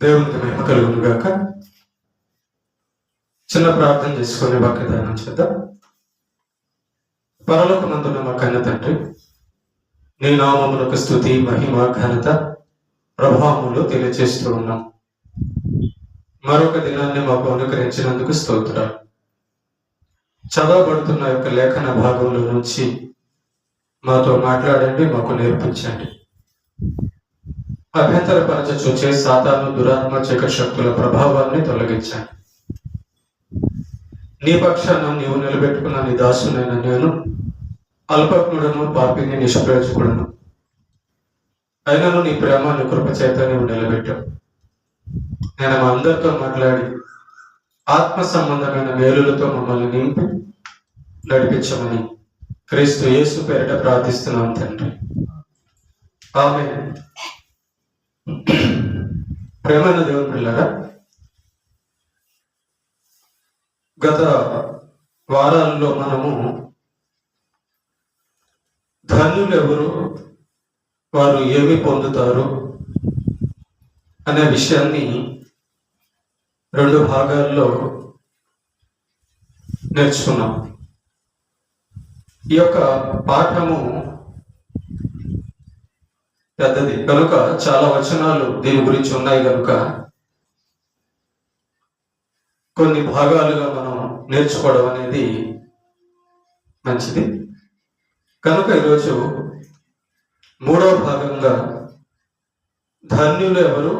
దేవునికి మహిమ కలుగును గాక. చిన్న ప్రార్థన చేసుకుని వాక్యదానం చేద్దాం. పరలోకమందున్న మా కన్న తండ్రి, నీ నామమునకు స్తుతి, మహిమ, ఘనత, ప్రభావములు తెలియజేస్తూ ఉన్నాం. మరొక దినాన్ని మాకు అనుగ్రహించినందుకు స్తోత్రాలు. చదవబడుతున్న యొక్క లేఖన భాగంలో నుంచి మాతో మాట్లాడండి, మాకు నేర్పించండి. అభ్యంతరపరచ చూచే సాతాను, దురాత్మ, చీకటి శక్తుల ప్రభావాన్ని తొలగించండి. నీ పక్షాన నీవు నిలబెట్టుకున్న నీ దాసునైన నేను అల్పజ్ఞుడను, పాపిని, నిష్ప్రయోజకుడను అయినను నీ ప్రేమ, నీ కృప చేత నీవు నిలబెట్టావు. నేను మా అందరితో మాట్లాడి ఆత్మ సంబంధమైన మేలులతో మమ్మల్ని నింపి నడిపించమని క్రీస్తు యేసు పేరిట ప్రార్థిస్తున్నాం తండ్రి, ఆమేన్. ప్రేమైన దేవుని పిల్లరా, గత వారాల్లో మనము ధన్యులు ఎవరు, వారు ఏమి పొందుతారు అనే విషయాన్ని 2 భాగాల్లో నేర్చుకున్నాం. ఈ యొక్క పాఠము పెద్దది కనుక చాలా వచనాలు దీని గురించి ఉన్నాయి కనుక కొన్ని భాగాలుగా మనం నేర్చుకోవడం అనేది మంచిది. కనుక ఈరోజు 3వ భాగంగా ధన్యులు ఎవరు,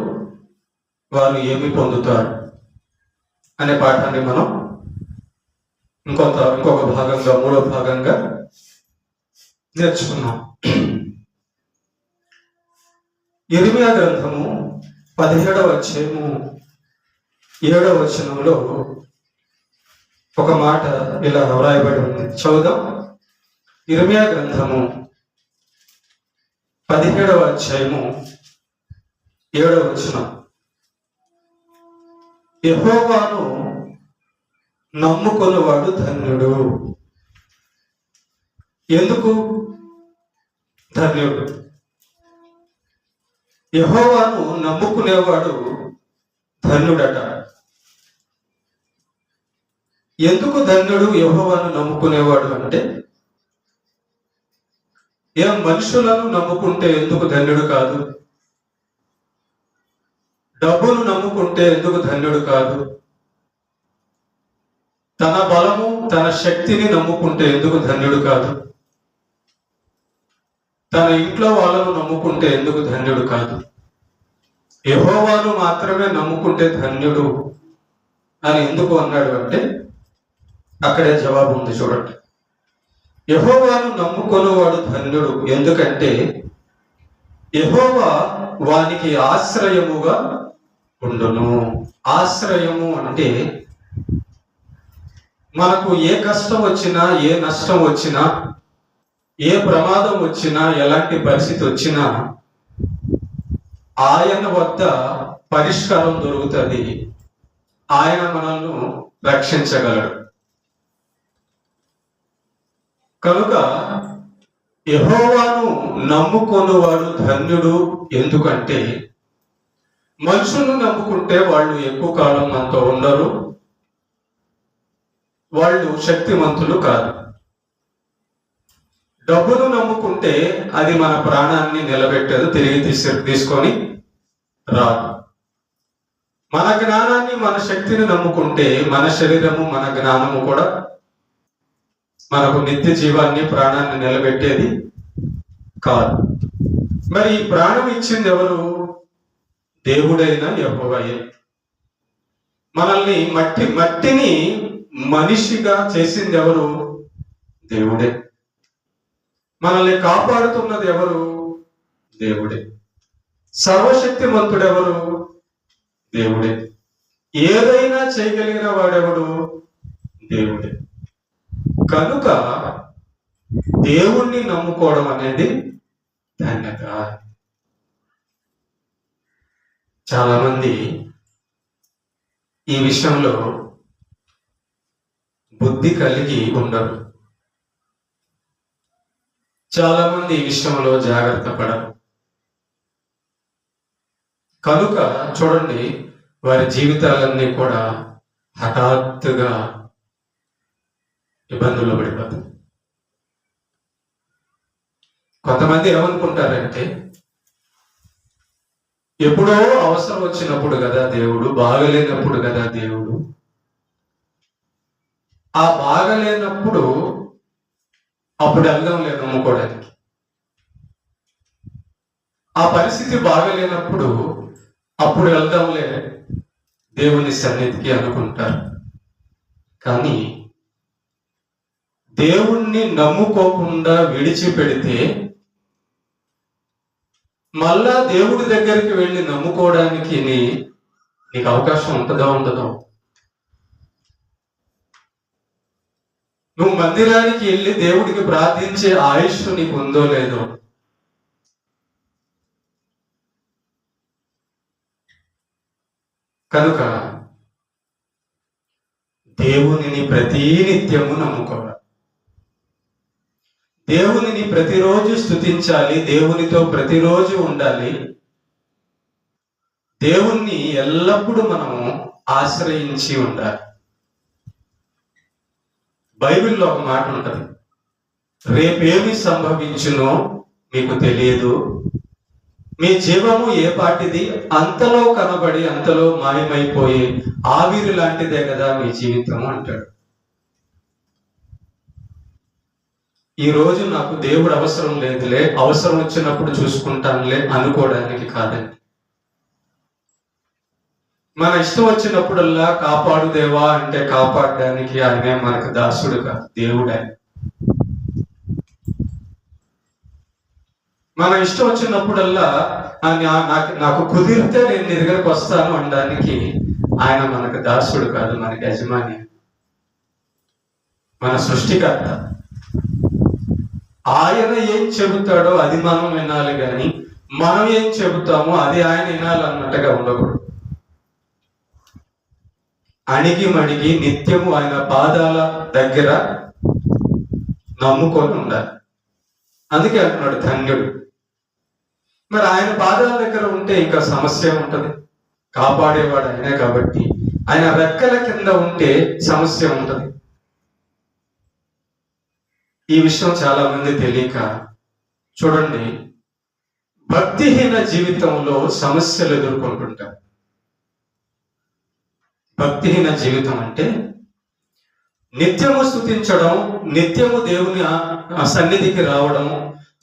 వారు ఏమి పొందుతారు అనే పాఠాన్ని మనం ఇంకొక భాగంగా 3వ భాగంగా నేర్చుకున్నాం. యిర్మీయా గ్రంథము 17వ అధ్యాయము 7వ వచనంలో ఒక మాట ఇలా వ్రాయబడి ఉంది. చదువుదాం. యిర్మీయా గ్రంథము 17వ అధ్యాయము 7వ వచనం. యెహోవాను నమ్ముకొనువాడు ధన్యుడు. ఎందుకు ధన్యుడు? యెహోవాను నమ్ముకునేవాడు ధన్యుడట. ఎందుకు ధన్యుడు యెహోవాను నమ్ముకునేవాడు అంటే, మనుషులను నమ్ముకుంటే ఎందుకు ధన్యుడు కాదు? డబ్బును నమ్ముకుంటే ఎందుకు ధన్యుడు కాదు? తన బలము, తన శక్తిని నమ్ముకుంటే ఎందుకు ధన్యుడు కాదు? తన ఇంట్లో వాళ్ళను నమ్ముకుంటే ఎందుకు ధన్యుడు కాదు? యెహోవాను మాత్రమే నమ్ముకుంటే ధన్యుడు అని ఎందుకు అన్నాడు అంటే, అక్కడే జవాబు ఉంది చూడండి. యెహోవాను నమ్ముకొనువాడు ధన్యుడు. ఎందుకంటే యెహోవా వానికి ఆశ్రయముగా ఉండును. ఆశ్రయము అంటే మనకు ఏ కష్టం వచ్చినా, ఏ నష్టం వచ్చినా, ఏ ప్రమాదం వచ్చినా, ఎలాంటి పరిస్థితి వచ్చినా ఆయన వద్ద పరిష్కారం దొరుకుతుంది. ఆయన మనల్ని రక్షించగలడు. కనుక యెహోవాను నమ్ముకొనువాడు ధన్యుడు. ఎందుకంటే మనుషులను నమ్ముకుంటే వాళ్ళు ఎక్కువ కాలం మనతో ఉండరు, వాళ్ళు శక్తిమంతులు కాదు. డబ్బును నమ్ముకుంటే అది మన ప్రాణాన్ని నిలబెట్టదు, తిరిగి తీసుకొని రాదు. మన జ్ఞానాన్ని, మన శక్తిని నమ్ముకుంటే మన శరీరము, మన జ్ఞానము కూడా మనకు నిత్య జీవాన్ని, ప్రాణాన్ని నిలబెట్టేది కాదు. మరి ఈ ప్రాణం ఇచ్చింది ఎవరు? దేవుడైన యెహోవాయే. మనల్ని మట్టిని మనిషిగా చేసింది ఎవరు? దేవుడే. మనల్ని కాపాడుతున్నది ఎవరు? దేవుడే. సర్వశక్తిమంతుడెవరు? దేవుడే. ఏదైనా చేయగలిగిన వాడెవడు? దేవుడే. కనుక దేవుణ్ణి నమ్ముకోవడం అనేది ధన్యత. చాలా మంది ఈ విషయంలో బుద్ధి కలిగి ఉండరు. చాలా మంది ఈ విషయంలో జాగ్రత్త పడరు. కనుక చూడండి, వారి జీవితాలన్నీ కూడా హఠాత్తుగా ఇబ్బందుల్లో పడిపోతాయి. కొంతమంది ఏమనుకుంటారంటే, ఎప్పుడో అవసరం వచ్చినప్పుడు కదా దేవుడు, బాగలేనప్పుడు కదా దేవుడు. ఆ బాగలేనప్పుడు అప్పుడు వెళ్దాం లేదు నమ్ముకోవడానికి. ఆ పరిస్థితి బాగలేనప్పుడు అప్పుడు వెళ్దాంలే దేవుని సన్నిధికి అనుకుంటారు. కానీ దేవుణ్ణి నమ్ముకోకుండా విడిచిపెడితే మళ్ళా దేవుడి దగ్గరికి వెళ్ళి నమ్ముకోవడానికి నీకు అవకాశం ఉంటుందో ఉండదో? నువ్వు మందిరానికి వెళ్ళి దేవుడికి ప్రార్థించే ఆయుష్ నీకు ఉందో లేదో? కనుక దేవునిని ప్రతినిత్యము నమ్ముకోవాలి. దేవునిని ప్రతిరోజు స్తుతించాలి. దేవునితో ప్రతిరోజు ఉండాలి. దేవుణ్ణి ఎల్లప్పుడూ మనము ఆశ్రయించి ఉండాలి. బైబిల్లో ఒక మాట ఉంటుంది, రేపేమి సంభవించునో మీకు తెలియదు, మీ జీవము ఏ పాటిది, అంతలో కనబడి అంతలో మాయమైపోయి ఆవిరి లాంటిదే కదా మీ జీవితం అంటాడు. ఈ రోజు నాకు దేవుడు అవసరం లేదులే, అవసరం వచ్చినప్పుడు చూసుకుంటానులే అనుకోవడానికి కాదండి. మన ఇష్టం వచ్చినప్పుడల్లా కాపాడు దేవా అంటే కాపాడడానికి ఆయనే మనకు దాసుడు కాదు, దేవుడే. మన ఇష్టం వచ్చినప్పుడల్లా నాకు కుదిరితే నేను నీ దగ్గరకు వస్తాను అనడానికి ఆయన మనకు దాసుడు కాదు, మనకి యజమాని, మన సృష్టికర్త. ఆయన ఏం చెబుతాడో అది మనం వినాలి, కానీ మనం ఏం చెబుతామో అది ఆయన వినాలన్నట్టుగా ఉండకూడదు. అణిగి మణిగి నిత్యము ఆయన పాదాల దగ్గర నమ్ముకొని ఉండాలి. అందుకే అంటున్నాడు ధన్యుడు. మరి ఆయన పాదాల దగ్గర ఉంటే ఇంకా సమస్య ఉంటుంది. కాపాడేవాడు ఆయనే కాబట్టి ఆయన రెక్కల కింద ఉంటే సమస్య ఉంటుంది. ఈ విషయం చాలా మంది తెలియక చూడండి, భక్తిహీన జీవితంలో సమస్యలు ఎదుర్కొంటుంటారు. భక్తిహీన జీవితం అంటే నిత్యము స్తుతించడం, నిత్యము దేవుని సన్నిధికి రావడం,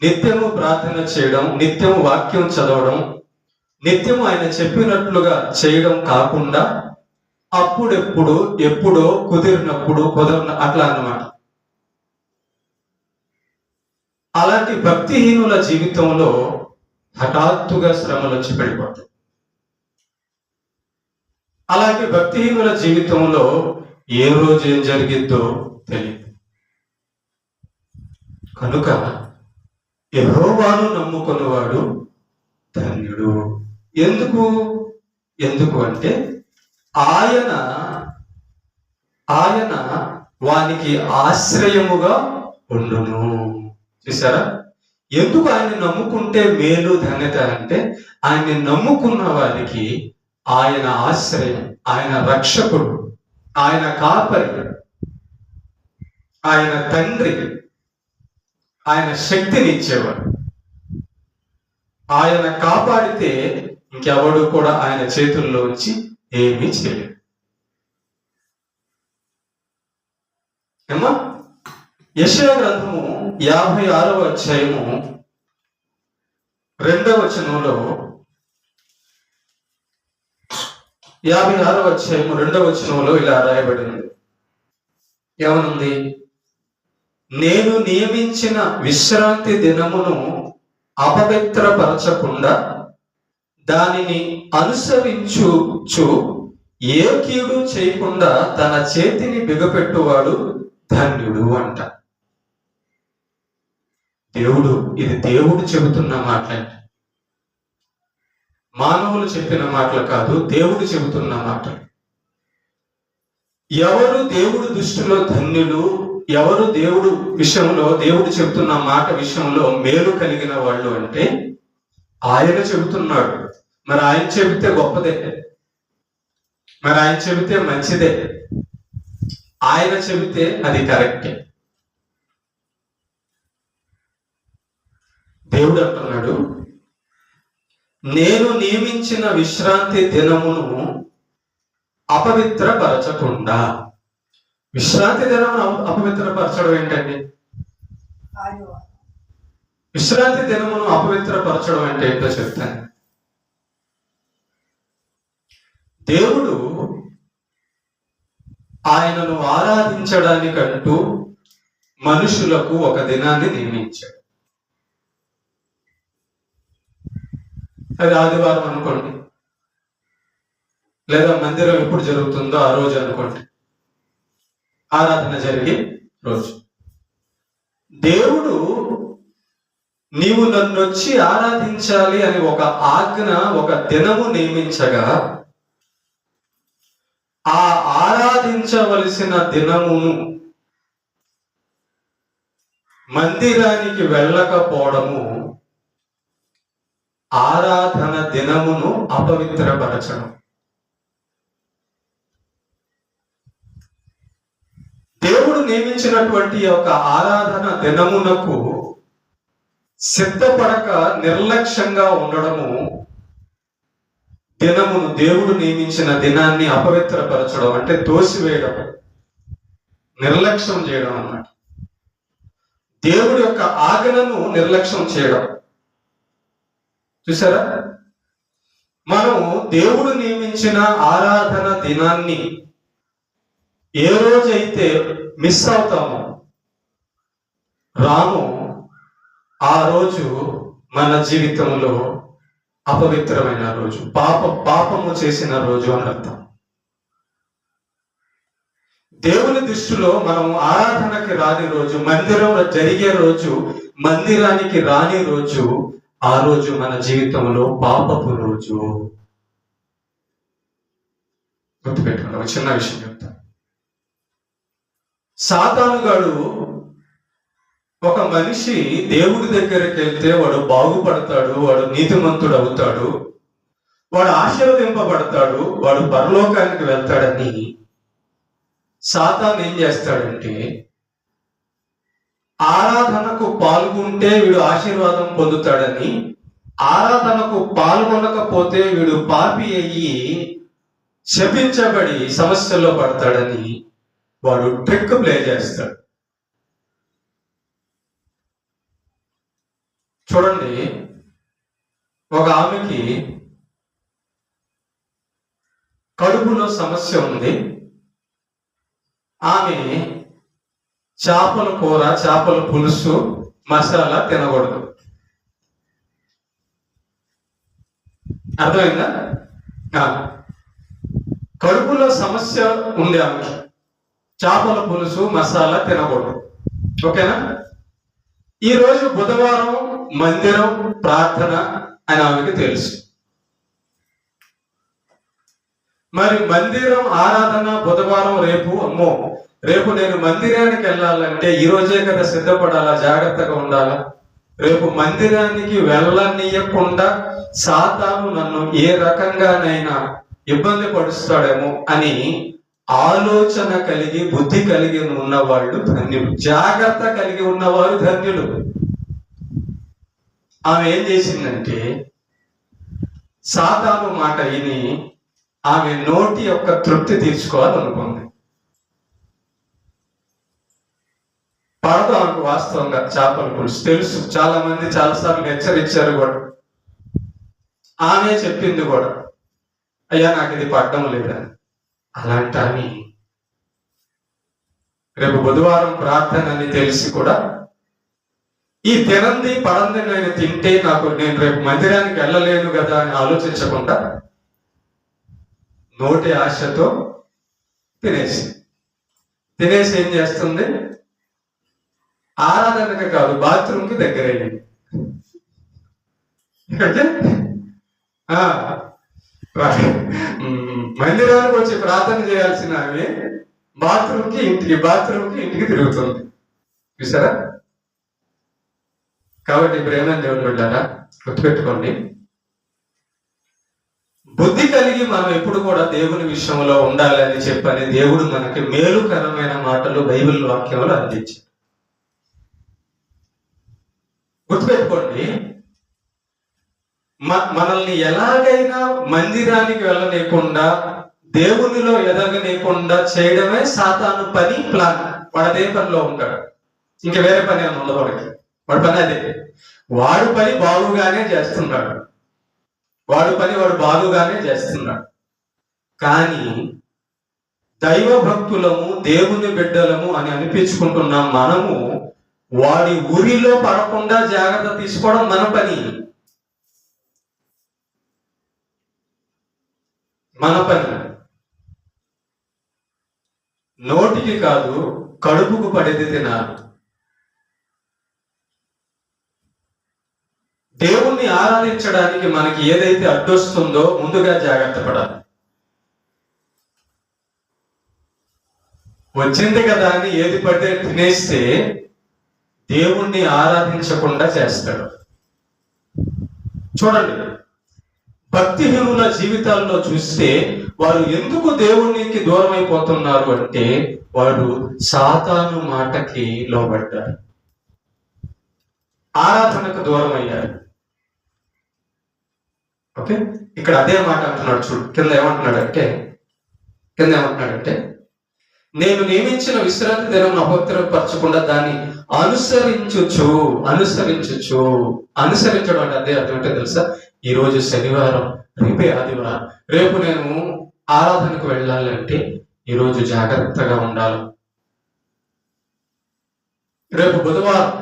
నిత్యము ప్రార్థన చేయడం, నిత్యము వాక్యం చదవడం, నిత్యము ఆయన చెప్పినట్లుగా చేయడం కాకుండా అప్పుడెప్పుడు ఎప్పుడో కుదిరినప్పుడు అట్లా అన్నమాట. అలాంటి భక్తిహీనుల జీవితంలో హఠాత్తుగా శ్రమలు వచ్చి పడిపోతాయి. అలాంటి భక్తిహీనుల జీవితంలో ఏ రోజు ఏం జరిగిద్దో తెలియదు. కనుక యెహోవాను నమ్ముకున్నవాడు ధన్యుడు. ఎందుకు అంటే ఆయన వానికి ఆశ్రయముగా ఉండును. చూసారా? ఎందుకు ఆయన్ని నమ్ముకుంటే మేలు ధన్యత అంటే, ఆయన్ని నమ్ముకున్న వారికి ఆయన ఆశ్రయం, ఆయన రక్షకుడు, ఆయన కాపరి, ఆయన తండ్రి, ఆయన శక్తిని ఇచ్చేవాడు. ఆయన కాపాడితే ఇంకెవడు కూడా ఆయన చేతుల్లో వచ్చి ఏమీ చేయలేడు. ఏమా? యెషయా గ్రంథము 56వ అధ్యాయము 2వ వచనంలో 56వ అధ్యాయము 2వ వచనంలో ఇలా రాయబడింది. ఏమనుంది? నేను నియమించిన విశ్రాంతి దినమును అపవిత్రపరచకుండా దానిని అనుసరించుచు ఏ కీడు చేయకుండా తన చేతిని బిగపెట్టువాడు ధన్యుడు అంట. ఇది దేవుడు చెబుతున్న మాటలంట. మానవులు చెప్పిన మాటలు కాదు, దేవుడు చెబుతున్న మాటలు. ఎవరు దేవుడు దృష్టిలో ధన్యులు, ఎవరు దేవుడు విషయంలో, దేవుడు చెబుతున్న మాట విషయంలో మేలు కలిగిన వాళ్ళు అంటే ఆయన చెబుతున్నాడు. మరి ఆయన చెబితే గొప్పదే, మరి ఆయన చెబితే మంచిదే, ఆయన చెబితే అది కరెక్టే. దేవుడు అంటున్నాడు, నేను నియమించిన విశ్రాంతి దినమును అపవిత్రపరచకుండా. విశ్రాంతి దినమును అపవిత్రపరచడం ఏంటండి? విశ్రాంతి దినమును అపవిత్రపరచడం అంటే ఏంటో చెప్తాను. దేవుడు ఆయనను ఆరాధించడానికంటూ మనుషులకు ఒక దినాన్ని నియమించాడు. అది ఆదివారం అనుకోండి, లేదా మందిరం ఎప్పుడు జరుగుతుందో ఆ రోజు అనుకోండి, ఆరాధన జరిగే రోజు. దేవుడు నీవు నన్ను వచ్చి ఆరాధించాలి అని ఒక ఆజ్ఞ, ఒక దినము నియమించగా, ఆ ఆరాధించవలసిన దినమును మందిరానికి వెళ్ళకపోవడము ఆరాధన దినమును అపవిత్రపరచడం. దేవుడు నియమించినటువంటి ఒక ఆరాధన దినమునకు సిద్ధపడక నిర్లక్ష్యంగా ఉండడము దినమును, దేవుడు నియమించిన దినాన్ని అపవిత్రపరచడం అంటే తోసివేయడం, నిర్లక్ష్యం చేయడం అన్నమాట. దేవుడి యొక్క ఆజ్ఞను నిర్లక్ష్యం చేయడం. చూసారా, మనం దేవుడు నియమించిన ఆరాధన దినాన్ని ఏ రోజైతే మిస్ అవుతామో, రాము, ఆ రోజు మన జీవితంలో అపవిత్రమైన రోజు, పాపము చేసిన రోజు అని అర్థం. దేవుని దృష్టిలో మనం ఆరాధనకి రాని రోజు, మందిరంలో జరిగే రోజు, మందిరానికి రాని రోజు, ఆ రోజు మన జీవితంలో పాపపు రోజు. గుర్తుపెట్టుకోండి. ఒక చిన్న విషయం చెప్తాను. సాతానుగాడు ఒక మనిషి దేవుడి దగ్గరికి వెళ్తే వాడు బాగుపడతాడు, వాడు నీతిమంతుడు అవుతాడు, వాడు ఆశీర్వదింపబడతాడు, వాడు పరలోకానికి వెళ్తాడని సాతాను ఏం చేస్తాడంటే, ఆరాధనకు పాల్గొంటే వీడు ఆశీర్వాదం పొందుతాడని, ఆరాధనకు పాల్గొనకపోతే వీడు పాపి అయ్యి శపించబడి సమస్యల్లో పడతాడని వాడు ట్రిక్ ప్లే చేస్తాడు. చూడండి, ఒక ఆమెకి కడుపులో సమస్య ఉంది. ఆమె చేపల కూర, చేపల పులుసు, మసాలా తినకూడదు. అర్థమైందా? కడుపులో సమస్య ఉంది ఆమెకి, చేపల పులుసు, మసాలా తినకూడదు. ఓకేనా? ఈరోజు బుధవారం మందిరం ప్రార్థన అని ఆమెకి తెలుసు. మరి మందిరం ఆరాధన బుధవారం, రేపు నేను మందిరానికి వెళ్ళాలంటే ఈ రోజే కదా సిద్ధపడాలా, జాగ్రత్తగా ఉండాలా. రేపు మందిరానికి వెళ్ళనీయకుండా సాతాను నన్ను ఏ రకంగానైనా ఇబ్బంది పడుస్తాడేమో అని ఆలోచన కలిగి, బుద్ధి కలిగి ఉన్నవాళ్ళు ధన్యులు, జాగ్రత్త కలిగి ఉన్నవారు ధన్యులు. ఆమె ఏం చేసిందంటే, సాతాను మాట విని ఆమె నోటి యొక్క తృప్తి తీర్చుకోవాలనుకుంది. పడదు ఆమెకు వాస్తవంగా చేపల పులుసు తెలుసు. చాలా మంది చాలాసార్లు హెచ్చరించారు కూడా. ఆమె చెప్పింది కూడా, అయ్యా నాకు ఇది పడడం లేదని. అలాంటి ఆమె రేపు బుధవారం ప్రార్థన అని తెలిసి కూడా ఈ తినంది పడంది నేను తింటే నేను రేపు మందిరానికి వెళ్ళలేను కదా అని ఆలోచించకుండా నోటి ఆశతో తినేసి ఏం చేస్తుంది, ఆరాధనకి కాదు బాత్రూమ్కి దగ్గర అయ్యింది. మందిరానికి వచ్చి ప్రార్థన చేయాల్సిన ఆమె బాత్రూమ్కి ఇంటికి తిరుగుతుంది. చూసారా? కాబట్టి ప్రేమ దేవుడు బిడ్డారా, గుర్తుపెట్టుకోండి, బుద్ధి కలిగి మనం ఎప్పుడు కూడా దేవుని విషయంలో ఉండాలని చెప్పని దేవుడు మనకి మేలుకరమైన మాటలు బైబిల్ వాక్యంలో అందించారు. గుర్తుపెట్టుకోండి, మనల్ని ఎలాగైనా మందిరానికి వెళ్ళనీయకుండా, దేవునిలో ఎదగనీయకుండా చేయడమే సాతాను పని, ప్లాన్. వాడు అదే పనిలో ఉంటాడు, ఇంకా వేరే పని ఏమైనా ఉండదు వాడికి. వాడి పని అదే. వాడు పని బాగుగానే చేస్తున్నాడు, వాడు బాగుగానే చేస్తున్నాడు. కానీ దైవ భక్తులము, దేవుని బిడ్డలము అని అనిపించుకుంటున్నాం మనము వాడి ఊరిలో పడకుండా జాగ్రత్త తీసుకోవడం మన పని. నోటికి కాదు, కడుపుకు పడేది తినాలి. దేవుణ్ణి ఆరాధించడానికి మనకి ఏదైతే అడ్డొస్తుందో ముందుగా జాగ్రత్త పడాలి. వచ్చింది కదా అని ఏది పడితే తినేస్తే దేవుణ్ణి ఆరాధించకుండా చేస్తాడు. చూడండి, భక్తిహీనుల జీవితాల్లో చూస్తే వారు ఎందుకు దేవునికి దూరం అయిపోతున్నారు అంటే వాడు సాతాను మాటకి లోబడ్డారు, ఆరాధనకు దూరం అయ్యారు. ఓకే, ఇక్కడ అదే మాట అంటున్నాడు. చూడు, కింద ఏమంటున్నాడంటే నేను నియమించిన విశ్రాంతి దినం అపవిత్రపరచకుండా దాన్ని అనుసరించడం అంటే అదే అర్థం ఏంటో తెలుసా? ఈ రోజు శనివారం, రేపే ఆదివారం, రేపు నేను ఆరాధనకు వెళ్ళాలంటే ఈరోజు జాగ్రత్తగా ఉండాలి. రేపు బుధవారం,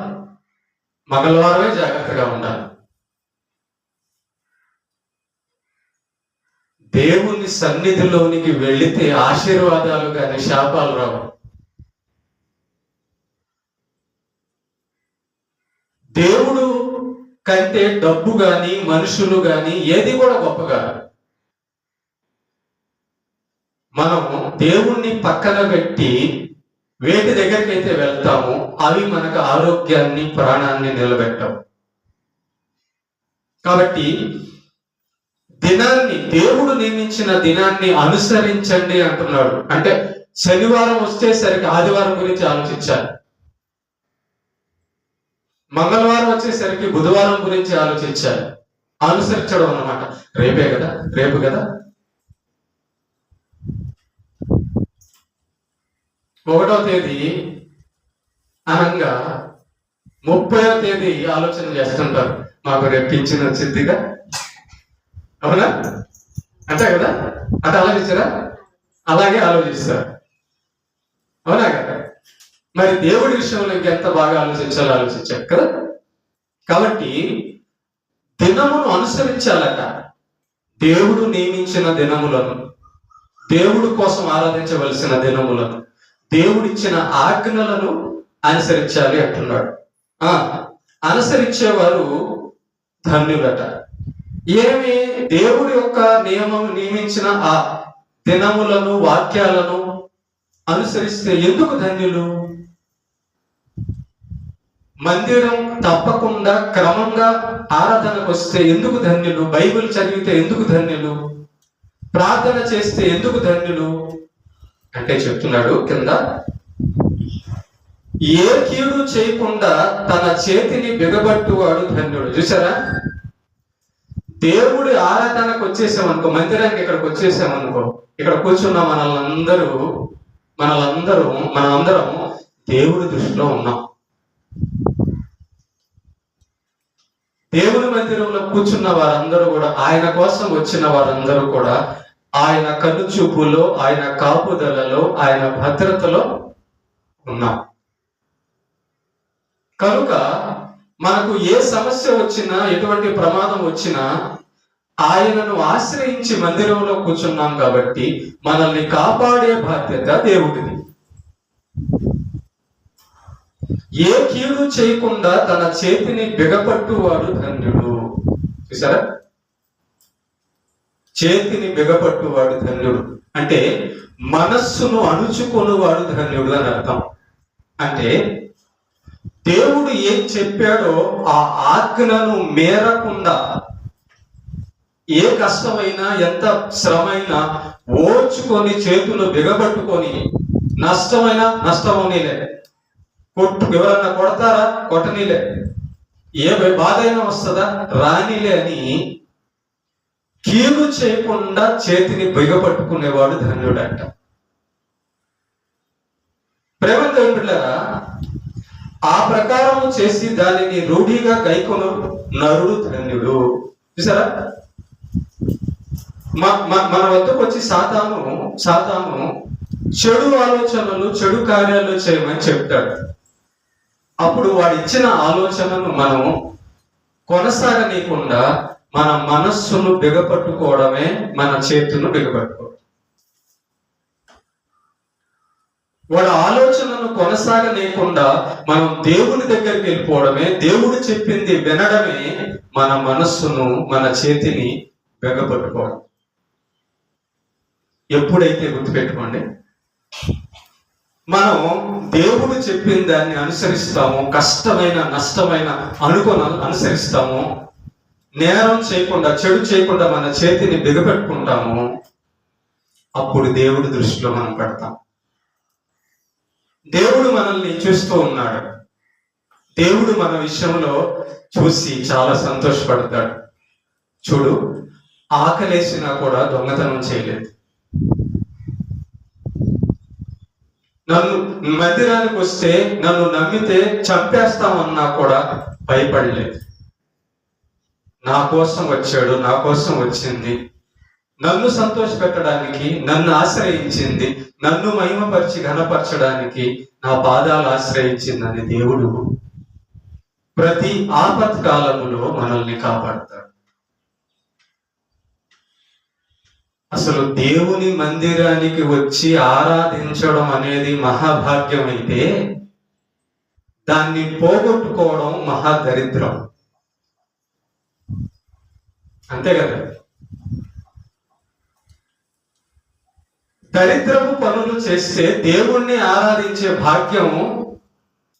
మంగళవారమే జాగ్రత్తగా ఉండాలి. దేవుని సన్నిధిలోనికి వెళితే ఆశీర్వాదాలు కానీ శాపాలు రావు. దేవుడు కంటే డబ్బు గాని, మనుషులు గాని ఏది కూడా గొప్పగా. మనము దేవుణ్ణి పక్కన పెట్టి వేటి దగ్గరికి అయితే వెళ్తామో అవి మనకు ఆరోగ్యాన్ని, ప్రాణాన్ని నిలబెట్టవు. కాబట్టి దినాన్ని, దేవుడు నియమించిన దినాన్ని అనుసరించండి అంటున్నాడు. అంటే శనివారం వచ్చేసరికి ఆదివారం గురించి ఆలోచించాలి, మంగళవారం వచ్చేసరికి బుధవారం గురించి ఆలోచించాలి. అనుసరించడం అన్నమాట. రేపు కదా 1వ తేదీ అనగా 30వ తేదీ ఆలోచన చేస్తుంటారు, మాకు రేపు పింఛన్ వచ్చిందిగా. అవునా? అంతే కదా? అంటే ఆలోచించారా? అలాగే ఆలోచిస్తారు. అవునా కదా? మరి దేవుడి విషయంలో ఇంకెంత బాగా ఆలోచించారు కదా. కాబట్టి దినమును అనుసరించాలట. దేవుడు నియమించిన దినములను, దేవుడు కోసం ఆరాధించవలసిన దినములను, దేవుడిచ్చిన ఆజ్ఞలను అనుసరించాలి అంటున్నాడు. అనుసరించేవారు ధన్యులట. ఏమి? దేవుడి యొక్క నియమించిన ఆ దినములను, వాక్యాలను అనుసరిస్తే ఎందుకు ధన్యులు? మందిరం తప్పకుండా క్రమంగా ఆరాధనకు వస్తే ఎందుకు ధన్యులు? బైబిల్ చదివితే ఎందుకు ధన్యులు? ప్రార్థన చేస్తే ఎందుకు ధన్యులు అంటే చెప్తున్నాడు కింద, ఏ కీడు చేయకుండా తన చేతిని బిగబట్టువాడు ధన్యుడు. చూసారా? దేవుడి ఆరాధనకు వచ్చేసామనుకో, మందిరానికి ఇక్కడికి వచ్చేసామనుకో, ఇక్కడ కూర్చున్న మనమందరం దేవుడి దృష్టిలో ఉన్నాం. దేవుని మందిరంలో కూర్చున్న వారందరూ కూడా, ఆయన కోసం వచ్చిన వారందరూ కూడా ఆయన కనుచూపులో, ఆయన కాపుదలలో, ఆయన భద్రతలో ఉన్నాం. కనుక మనకు ఏ సమస్య వచ్చినా, ఎటువంటి ప్రమాదం వచ్చినా ఆయనను ఆశ్రయించి మందిరంలో కూర్చున్నాం కాబట్టి మనల్ని కాపాడే బాధ్యత దేవుడిది. ఏ కీడు చేయకుండా తన చేతిని బిగపట్టువాడు ధన్యుడు. చూసారా? చేతిని బిగపట్టువాడు ధన్యుడు అంటే మనస్సును అణుచుకొనువాడు ధన్యుడు అని అర్థం. అంటే దేవుడు ఏం చెప్పాడో ఆ ఆజ్ఞను మేరకుండా, ఏ కష్టమైనా ఎంత శ్రమైనా ఓర్చుకొని చేతులు బిగబట్టుకొని నష్టమైనా నష్టమవునీలే, ఎవరన్నా కొడతారా కొట్టనీలే, ఏ బాధ అయినా వస్తుందా రానిలే అని కీడు చేయకుండా చేతిని బిగపట్టుకునేవాడు ధన్యుడంట. ప్రేమ దేవుడులారా, ఆ ప్రకారము చేసి దానిని రూఢిగా గైకొను నరుడు ధన్యుడు. చూసారా, మన వద్దకు వచ్చి సాతాను చెడు ఆలోచనలు చెడు కార్యాలు చేయమని చెప్తాడు. అప్పుడు వాడు ఇచ్చిన ఆలోచనను మనం కొనసాగనీయకుండా మన మనస్సును బిగపట్టుకోవడమే మన చేతులను బిగపట్టుకోవడం. వాడి ఆలోచనను కొనసాగనీయకుండా మనం దేవుని దగ్గరికి వెళ్ళిపోవడమే, దేవుడు చెప్పింది వినడమే మన మనస్సును మన చేతిని బిగపట్టుకోవడం. ఎప్పుడైతే గుర్తుపెట్టుకోండి, మనం దేవుడు చెప్పిన దాన్ని అనుసరిస్తాము, కష్టమైన నష్టమైన అనుసరిస్తాము, నేరం చేయకుండా చెడు చేయకుండా మన చేతిని బిగపెట్టుకుంటాము, అప్పుడు దేవుడి దృష్టిలో మనం పడతాం. దేవుడు మనల్ని చూస్తూ ఉన్నాడు. దేవుడు మన విషయంలో చూసి చాలా సంతోషపడతాడు. చూడు, ఆకలేసినా కూడా దొంగతనం చేయలేదు, నన్ను మందిరానికి వస్తే నన్ను నమ్మితే చంపేస్తామన్నా కూడా భయపడలేదు. నా కోసం వచ్చాడు, నా కోసం వచ్చింది, నన్ను సంతోష పెట్టడానికి, నన్ను ఆశ్రయించింది, నన్ను మహిమపరిచి ఘనపరచడానికి నా పాదాలు ఆశ్రయించిందని దేవుడు ప్రతి ఆపత్కాలములో మనల్ని కాపాడతాడు. అసలు దేవుని మందిరానికి వచ్చి ఆరాధించడం అనేది మహాభాగ్యం అయితే, దాన్ని పోగొట్టుకోవడం మహాదరిద్రం. అంతే కదా. దరిద్రపు పనులు చేస్తే దేవుణ్ణి ఆరాధించే భాగ్యం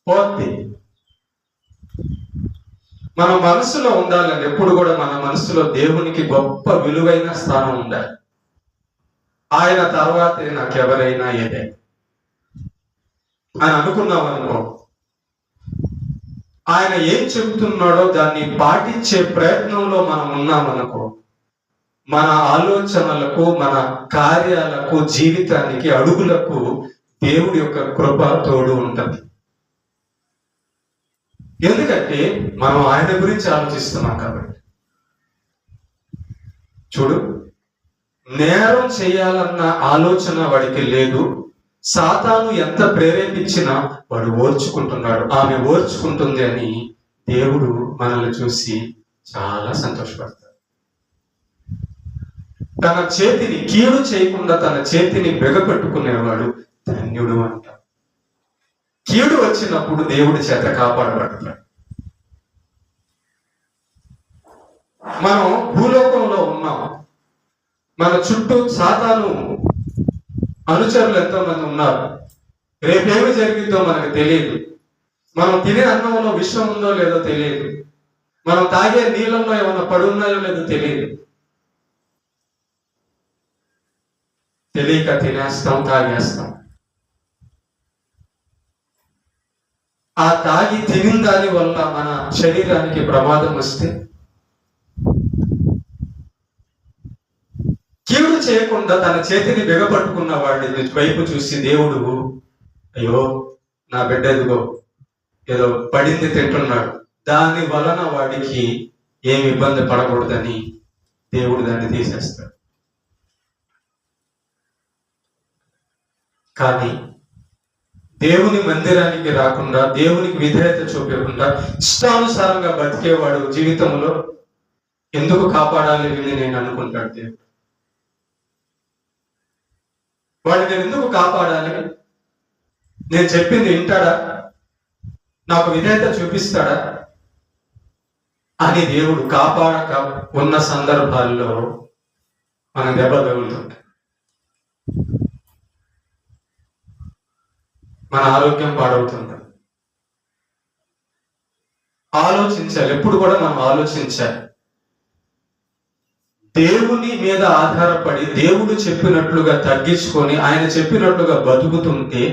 పోద్ది. మన మనసులో ఉండాలండి, ఎప్పుడు కూడా మన మనసులో దేవునికి గొప్ప విలువైన స్థానం ఉండాలి. ఆయన తర్వాతే నాకెవరైనా ఏదే అని అనుకున్నాం అనుకో, ఆయన ఏం చెబుతున్నాడో దాన్ని పాటించే ప్రయత్నంలో మనం ఉన్నామనుకో, మన ఆలోచనలకు, మన కార్యాలకు, జీవితానికి, అడుగులకు దేవుడి యొక్క కృప తోడు ఉంటుంది. ఎందుకంటే మనం ఆయన గురించి ఆలోచిస్తున్నాం కాబట్టి. చూడు, నేరం చేయాలన్న ఆలోచన వాడికి లేదు. సాతాను ఎంత ప్రేరేపించినా వాడు ఓర్చుకుంటున్నాడు, ఆమె ఓర్చుకుంటుంది అని దేవుడు మనల్ని చూసి చాలా సంతోషపడతాడు. తన చేతిని కీడు చేయకుండా తన చేతిని బిగపెట్టుకునేవాడు ధన్యుడు అంట. కీడు వచ్చినప్పుడు దేవుడి చేత కాపాడబడతాడు. మనం భూలోకంలో ఉన్నాం, మన చుట్టూ సాతాను అనుచరులు ఎంతో మంది ఉన్నారు. రేపేమి జరిగిద్దో మనకు తెలియదు. మనం తినే అన్నంలో విషం ఉందో లేదో తెలియదు. మనం తాగే నీళ్ళల్లో ఏమన్నా పడున్నాయో లేదో తెలియదు. తెలియక తినేస్తాం, తాగేస్తాం. ఆ తాగి తినిన దాని వల్ల మన శరీరానికి ప్రమాదం వస్తే, కీడు చేయకుండా తన చేతిని బిగపట్టుకున్న వాడిని వైపు చూసి దేవుడు, అయ్యో నా బిడ్డ ఎదుగో ఏదో పడింది తింటున్నాడు, దాని వలన వాడికి ఏమి ఇబ్బంది పడకూడదని దేవుడు దాన్ని తీసేస్తాడు. కానీ దేవుని మందిరానికి రాకుండా, దేవునికి విధేయత చూపకుండా, ఇష్టానుసారంగా బతికేవాడు జీవితంలో ఎందుకు కాపాడాలి వీళ్ళని నేను అనుకుంటాడు దేవుడు. వాడిని నేను ఎందుకు కాపాడాలి? నేను చెప్పింది వింటాడా? నాకు విధేయత చూపిస్తాడా అని దేవుడు కాపాడక ఉన్న సందర్భాల్లో మన దెబ్బ తగులుతుంది. మన ఆరోగ్యం పాడవుతుంది. ఆలోచించాలి, ఎప్పుడు కూడా మనం ఆలోచించాలి. దేవుని మీద ఆధారపడి దేవుడు చెప్పినట్లుగా తగ్గించుకొని ఆయన చెప్పినట్లుగా బతుకుతుంటే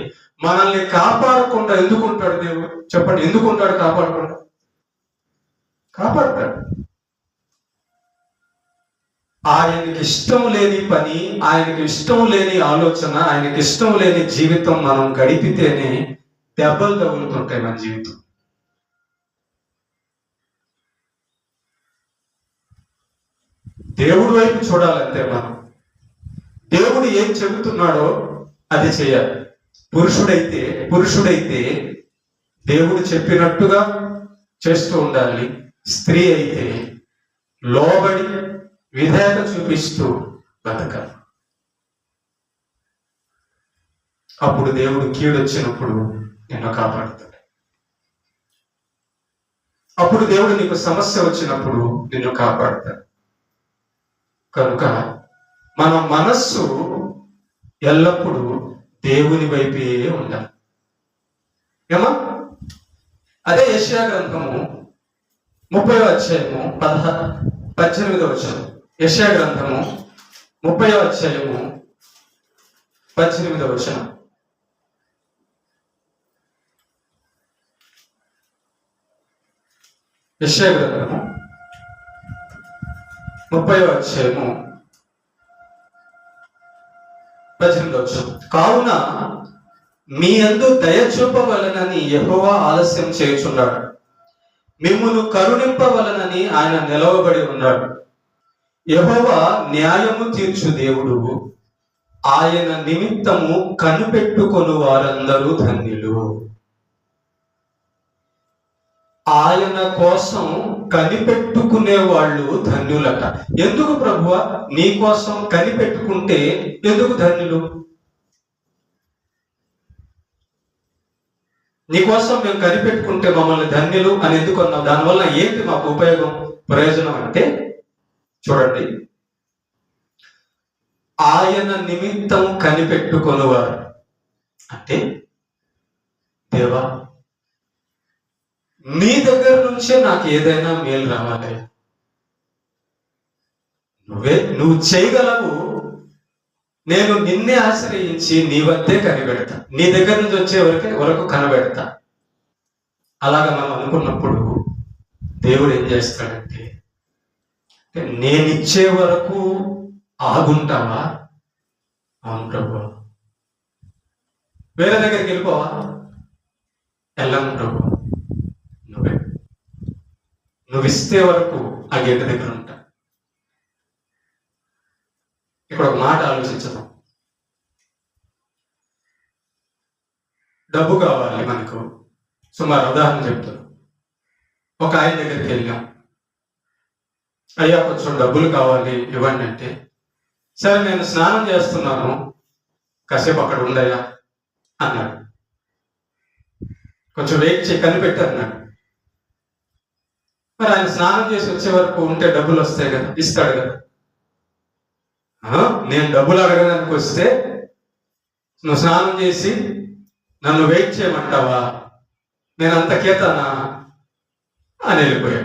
మనల్ని కాపాడకుండా ఎందుకు ఉంటాడు దేవుడు? చెప్పండి, ఎందుకు ఉంటాడు కాపాడకుండా? కాపాడతాడు. ఆయనకి ఇష్టం లేని పని, ఆయనకి ఇష్టం లేని ఆలోచన, ఆయనకి ఇష్టం లేని జీవితం మనం గడిపితేనే దెబ్బలు తగులుతుంటాయి మన జీవితం. దేవుడి వైపు చూడాలంటే మనం దేవుడు ఏం చెబుతున్నాడో అది చేయాలి. పురుషుడైతే దేవుడు చెప్పినట్టుగా చేస్తూ ఉండాలి. స్త్రీ అయితే లోబడి విధేయత చూపిస్తూ బతకాలి. అప్పుడు దేవుడు కీడొచ్చినప్పుడు నిన్ను కాపాడుతాడు. అప్పుడు దేవుడు నీకు సమస్య వచ్చినప్పుడు నిన్ను కాపాడుతాడు. కనుక మన మనస్సు ఎల్లప్పుడూ దేవుని వైపే ఉండాలి. ఏమా? అదే యెషయా గ్రంథము 30వ అధ్యాయము 18వ వచనం. యెషయా గ్రంథము 30వ అధ్యాయము 18వ వచనం. యెషయా గ్రంథము 30వ అధ్యాయము 18వ వచనం. కావున మీ యందు దయ చూపవలనని యెహోవా ఆలస్యం చేయుచున్నాడు, మిమ్మును కరుణింపవలనని ఆయన నిలవబడి ఉన్నాడు. యెహోవా న్యాయము తీర్చు దేవుడు, ఆయన నిమిత్తము కనిపెట్టుకొను వారందరూ ధన్యులు. ఆయన కోసం కనిపెట్టుకునే వాళ్ళు ధన్యులట. ఎందుకు ప్రభువా? నీ కోసం కనిపెట్టుకుంటే ఎందుకు ధన్యులు? నీకోసం మేము కనిపెట్టుకుంటే మమ్మల్ని ధన్యులు అని ఎందుకు అన్నావు? దానివల్ల ఏంటి మాకు ఉపయోగం, ప్రయోజనం అంటే చూడండి, ఆయన నిమిత్తం కనిపెట్టుకొనువారు అంటే, దేవా నీ దగ్గర నుంచే నాకు ఏదైనా మేలు రావాలి, నువ్వు చేయగలవు, నేను నిన్నే ఆశ్రయించి నీ వద్దే కనిపెడతా, నీ దగ్గర నుంచి వచ్చే వరకు కనబెడతా. అలాగా మనం అనుకున్నప్పుడు దేవుడు ఏం చేస్తాడంటే, నేనిచ్చే వరకు ఆగుంటావా? అవును ప్రభు. వేరే దగ్గరికి వెళ్ళిపోవా? వెళ్ళను ప్రభు. నువ్వు ఇస్తే వరకు ఆ గేట్ దగ్గర ఉంటా. ఇక్కడ ఒక మాట ఆలోచించదాం. డబ్బు కావాలి మనకు. సుమారు ఉదాహరణ చెప్తాను. ఒక ఆయన దగ్గరికి వెళ్ళాం, అయ్యా కొంచెం డబ్బులు కావాలి ఇవ్వండి అంటే, సరే నేను స్నానం చేస్తున్నాను కాసేపు అక్కడ ఉండయా అన్నాడు. కొంచెం వెయిట్ చేయి, కనిపెట్టి అన్నాడు. మరి ఆయన స్నానం చేసి వచ్చే వరకు ఉంటే డబ్బులు వస్తాయి కదా, ఇస్తాడు కదా. నేను డబ్బులు అడగడానికి వస్తే నువ్వు స్నానం చేసి నన్ను వెయిట్ చేయమంటావా? నేను అంత కేతానా అని వెళ్ళిపోయి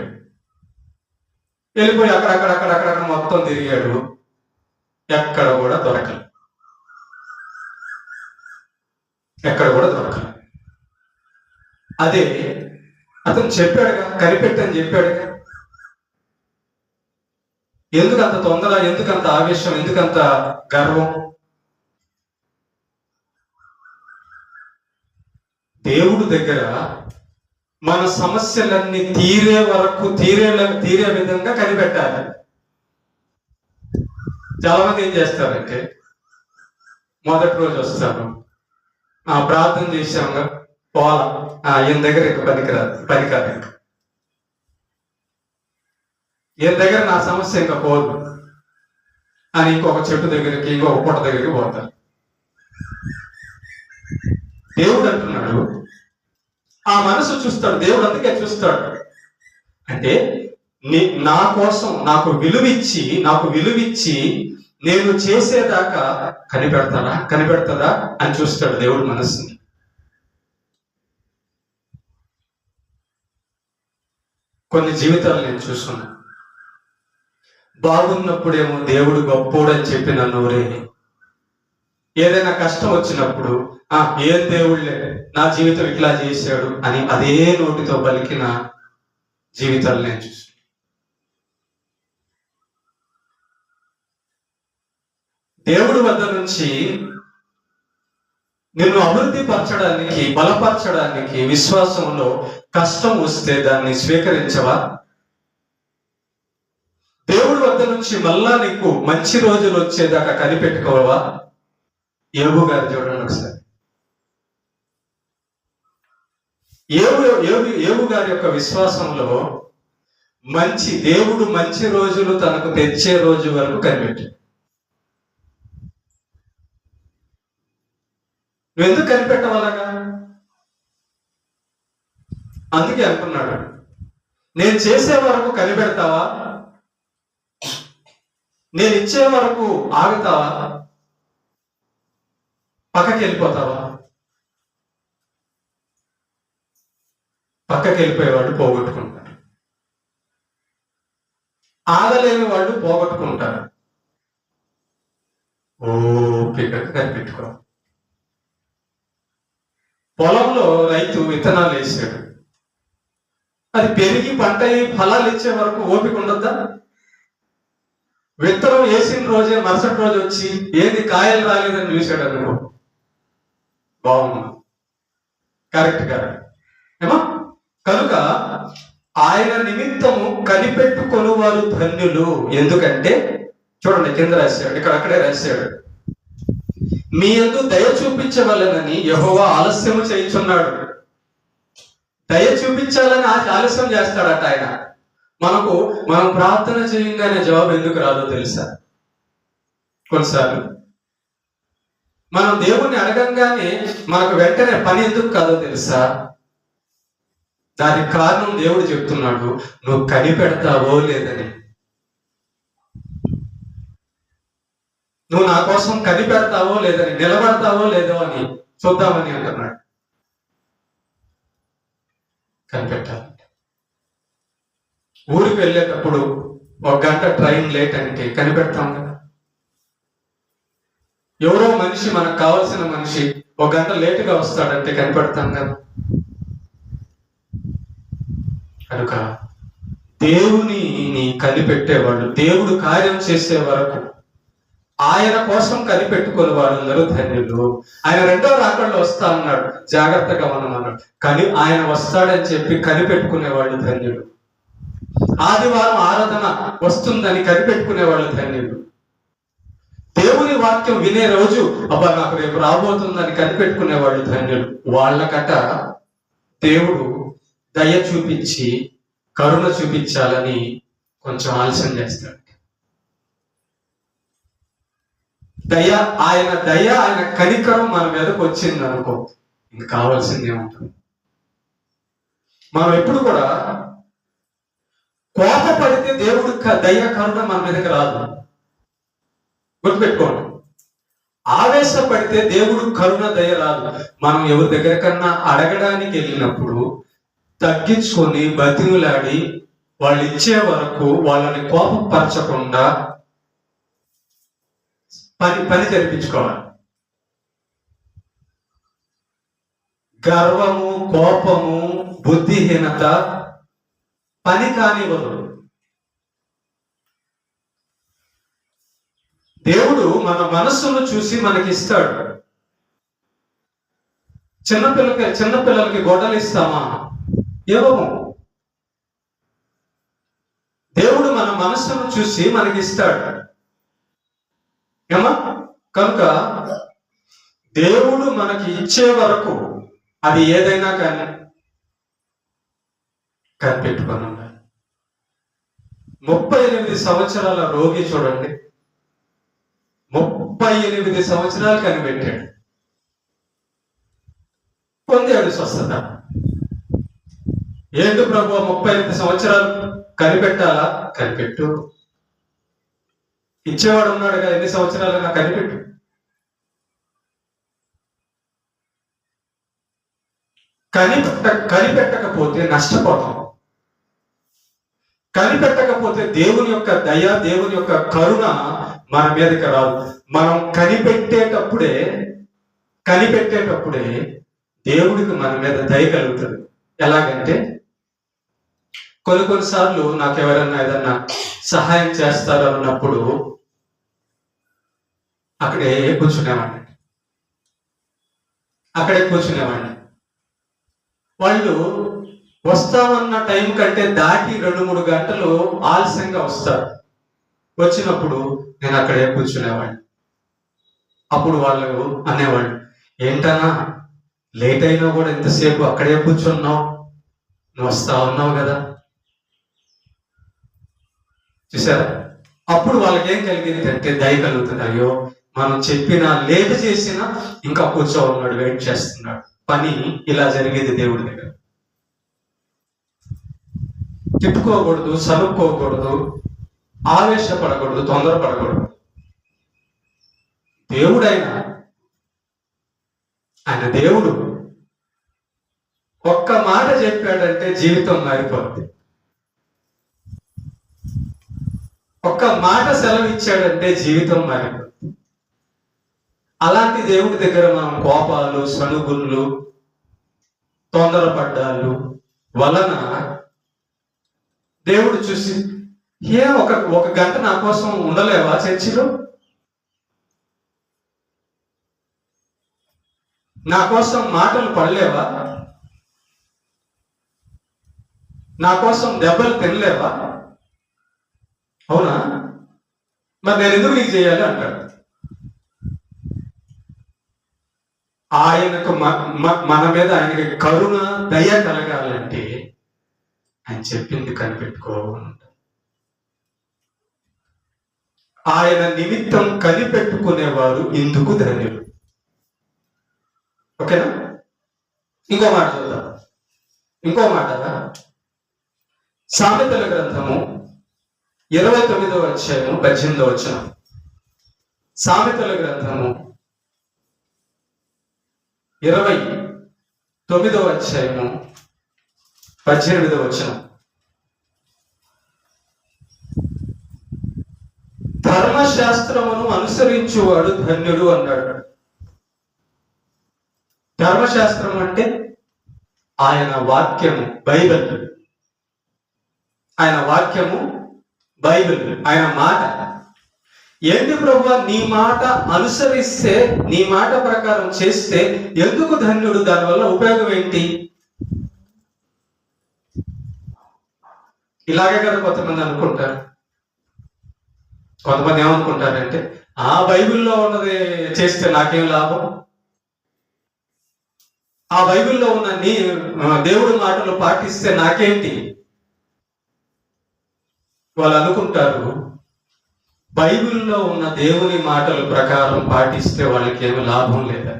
అక్కడక్కడ మొత్తం తిరిగాడు. ఎక్కడ కూడా దొరకలేదు. అదే అతను చెప్పాడుగా, కనిపెట్టని చెప్పాడుగా. ఎందుకంత తొందర, ఎందుకంత ఆవేశం, ఎందుకంత గర్వం? దేవుడి దగ్గర మన సమస్యలన్నీ తీరే వరకు తీరే విధంగా కనిపెట్టాలి. చాలా మంది ఏం చేస్తారంటే, మొదటి రోజు వస్తారు, ప్రార్థన చేశాము పోలా, ఈయన దగ్గర ఇంకా పని కాదు, ఇంకా ఈయన దగ్గర నా సమస్య ఇంకా పోదు అని ఇంకొక చెట్టు దగ్గరికి, ఇంకొక పుట్ట దగ్గరికి పోతారు. దేవుడు అంటున్నాడు, ఆ మనసు చూస్తాడు దేవుడు. అందుకే చూస్తాడు అంటే, నా కోసం నాకు విలువిచ్చి నేను చేసేదాకా కనిపెడతాడా అని చూస్తాడు దేవుడు మనసుని. కొన్ని జీవితాలు నేను చూస్తున్నాను. బాగున్నప్పుడేమో దేవుడు గొప్పోడు అని చెప్పి నన్ను ఊరే, ఏదైనా కష్టం వచ్చినప్పుడు ఏం దేవుళ్ళే నా జీవితం ఇట్లా చేశాడు అని అదే నోటితో పలికిన జీవితాలు నేను చూసి, దేవుడి వద్ద నుంచి నిన్ను అభివృద్ధి పరచడానికి, బలపరచడానికి విశ్వాసంలో కష్టం వస్తే దాన్ని స్వీకరించవా? దేవుడి వద్ద నుంచి మళ్ళా నీకు మంచి రోజులు వచ్చేదాకా కనిపెట్టుకోవా? యోబు గారు చూడండి ఒకసారి. యోబు గారి యొక్క విశ్వాసంలో దేవుడు మంచి రోజులు తనకు తెచ్చే రోజు వరకు కనిపెట్టాడు. నువ్వు ఎందుకు కనిపెట్టవాలగా? అందుకే అనుకున్నాడు, నేను చేసే వరకు కనిపెడతావా? నేను ఇచ్చే వరకు ఆగుతావా? పక్కకి వెళ్ళిపోతావా? పక్కకి వెళ్ళిపోయేవాడు పోగొట్టుకుంటారు, ఆగలేని వాళ్ళు పోగొట్టుకుంటారు. ఓపికగా కనిపెట్టుకో. పొలంలో రైతు విత్తనాలు వేసాడు, అది పెరిగి పంట ఫలాలు ఇచ్చే వరకు ఓపిక ఉండొద్దా? విత్తనం వేసిన రోజే మరుసటి రోజు వచ్చి ఏది కాయలు రాలేదని చూశాడు అనుకో, బాగున్నా, కరెక్ట్ కదా ఏమా? కనుక ఆయన నిమిత్తము కనిపెట్టుకొని వారు ధన్యులు. ఎందుకంటే చూడండి, కింద రాశాడు, అక్కడే రాశాడు, మీ యందు దయ చూపించవలనని యెహోవా ఆలస్యము చేయుచున్నాడు. దయ చూపించాలని ఆలస్యం చేస్తాడట ఆయన. మనం ప్రార్థన చేయంగానే జవాబు ఎందుకు రాదో తెలుసా? కొన్నిసార్లు మనం దేవుణ్ణి అడగంగానే మనకు వెంటనే పని ఎందుకు కాదో తెలుసా? దానికి కారణం దేవుడు చెప్తున్నాడు, నువ్వు కనిపెడతావో లేదని. నువ్వు నా కోసం కనిపెడతావో లేదని, నిలబడతావో లేదో అని చూద్దామని అంటున్నాడు. కనిపెట్టాలి. ఊరికి వెళ్ళేటప్పుడు 1 గంట ట్రైన్ లేట్ అంటే కనిపెడతాం కదా. ఎవరో మనిషి, మనకు కావాల్సిన మనిషి 1 గంట లేటుగా వస్తాడంటే కనిపెడతాం కదా. కనుక దేవుని కనిపెట్టేవాళ్ళు, దేవుడు కార్యం చేసే వరకు ఆయన కోసం కనిపెట్టుకునే వాళ్ళందరూ ధన్యులు. ఆయన 2వ రాకడలో వస్తా అన్నాడు, జాగ్రత్తగా మనం అన్నాడు. కానీ ఆయన వస్తాడని చెప్పి కనిపెట్టుకునే వాళ్ళు ధన్యులు. ఆదివారం ఆరాధన వస్తుందని కనిపెట్టుకునే వాళ్ళు ధన్యులు. దేవుని వాక్యం వినే రోజు అబ్బా నాకు రేపు రాబోతుందని కనిపెట్టుకునే వాళ్ళు ధన్యులు. వాళ్ళకట దేవుడు దయ చూపించి కరుణ చూపించాలని కొంచెం ఆలస్యం చేస్తాడు. ఆయన కనికరం మన మీదకి వచ్చింది అనుకో, ఇంక కావాల్సిందే ఉంటుంది. మనం ఎప్పుడు కూడా కోపపడితే దేవుడు దయ కరుణ మన మీదకి రాదు, గుర్తుపెట్టుకోండి. ఆవేశపడితే దేవుడు కరుణ దయ రాదు. మనం ఎవరి దగ్గర కన్నా అడగడానికి వెళ్ళినప్పుడు తగ్గించుకొని బతిములాడి వాళ్ళు ఇచ్చే వరకు వాళ్ళని కోపపరచకుండా పని జరిపించుకోవాలి. గర్వము, కోపము, బుద్ధిహీనత పని కానివ్వదు. దేవుడు మన మనస్సును చూసి మనకిస్తాడు. చిన్నపిల్లలకి గొడ్డలు ఇస్తామా? ఇవ్వము. దేవుడు మన మనస్సును చూసి మనకిస్తాడు ఏమా? కనుక దేవుడు మనకి ఇచ్చే వరకు అది ఏదైనా కానీ కనిపెట్టుకొని ఉండాలి. 38 సంవత్సరాల రోగి చూడండి, 38 సంవత్సరాలు కనిపెట్టాడు, పొందాడు స్వస్థత. ఏంటి ప్రభు 38 సంవత్సరాలు కనిపెట్టాలా? కనిపెట్టు. ఇచ్చేవాడు ఉన్నాడుగా, ఎన్ని సంవత్సరాలైనా కనిపెట్టు. కనిపెట్టకపోతే నష్టపోతాం. కనిపెట్టకపోతే దేవుని యొక్క దయ, దేవుని యొక్క కరుణ మన మీదకి రాదు. మనం కనిపెట్టేటప్పుడే దేవుడికి మన మీద దయ కలుగుతుంది. ఎలాగంటే కొన్నిసార్లు నాకు ఎవరైనా ఏదన్నా సహాయం చేస్తారు అన్నప్పుడు అక్కడే కూర్చునేవాడిని. వాళ్ళు వస్తామన్న టైం కంటే దాటి 2-3 గంటలు ఆలస్యంగా వస్తారు. వచ్చినప్పుడు నేను అక్కడే కూర్చునేవాడిని. అప్పుడు వాళ్ళు అనేవాళ్ళు, ఏంటన్నా లేట్ అయినా కూడా ఇంతసేపు అక్కడే కూర్చున్నావు, నువ్వు వస్తా ఉన్నావు కదా. చూసారా? అప్పుడు వాళ్ళకి ఏం కలిగింది అంటే దయ కలుగుతుంది. అయ్యో, మనం చెప్పినా లేట్ చేసినా ఇంకా కూర్చోన్నాడు, వెయిట్ చేస్తున్నాడు. పని ఇలా జరిగేది దేవుడి దగ్గర. తిట్టుకోకూడదు, సనుక్కోకూడదు, ఆవేశపడకూడదు, తొందరపడకూడదు. ఆయన దేవుడు ఒక్క మాట చెప్పాడంటే జీవితం మారిపోద్ది. ఒక్క మాట సెలవిచ్చాడంటే జీవితం మారిపోద్ది. అలాంటి దేవుడి దగ్గర మనం కోపాలు, సనుగుళ్ళు, తొందరపడ్డాలు వలన దేవుడు చూసి, ఒక గంట నా కోసం ఉండలేవా చర్చిలో? నా కోసం మాటలు పడలేవా? నా కోసం దెబ్బలు తినలేవా? అవునా? మరి నేను ఎందుకు నీకు చేయాలి అంటాడు. ఆయనకు మన మీద ఆయనకి కరుణ, దయ కలగాలంటే ఆయన చెప్పింది కనిపెట్టుకో. ఆయన నిమిత్తం కనిపెట్టుకునేవారు ఇందుకు ధన్యులు. ఓకేనా? ఇంకో మాట చూద్దాం. సామెతల గ్రంథము 29వ అధ్యాయము 18వ వచనం. సామెతల గ్రంథము 29వ అధ్యాయము 18వ వచనం. ధర్మశాస్త్రమును అనుసరించువాడు ధన్యుడు అన్నాడు. ధర్మశాస్త్రం అంటే ఆయన వాక్యము, బైబిల్. ఆయన వాక్యము, బైబిల్, ఆయన మాట. ఏంటి ప్రభువా, నీ మాట అనుసరిస్తే, నీ మాట ప్రకారం చేస్తే ఎందుకు ధన్యుడు? దానివల్ల ఉపయోగం ఏంటి? ఇలాగే కదా కొంతమంది అనుకుంటారు. కొంతమంది ఏమనుకుంటారంటే, ఆ బైబిల్లో ఉన్నది చేస్తే నాకేం లాభం, ఆ బైబిల్లో ఉన్న దేవుడి మాటలు పాటిస్తే నాకేంటి? వాళ్ళు అనుకుంటారు బైబిల్లో ఉన్న దేవుని మాటల ప్రకారం పాటిస్తే వాళ్ళకి ఏమి లాభం లేదా,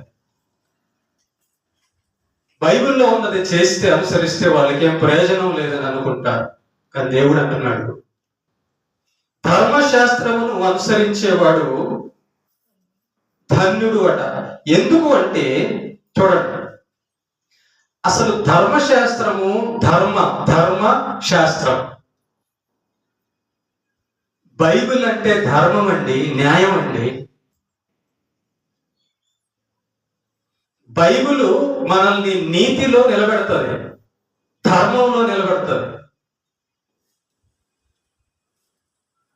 బైబిల్లో ఉన్నది చేస్తే, అనుసరిస్తే వాళ్ళకి ఏం ప్రయోజనం లేదని అనుకుంటారు. కానీ దేవుడు అంటున్నాడు, ధర్మశాస్త్రమును అనుసరించేవాడు ధన్యుడు అట. ఎందుకు అంటే చూడండి, అసలు ధర్మశాస్త్రము, ధర్మశాస్త్రం, బైబిల్ అంటే ధర్మం అండి, న్యాయం అండి. బైబిలు మనల్ని నీతిలో నిలబెడుతుంది, ధర్మంలో నిలబెడుతుంది.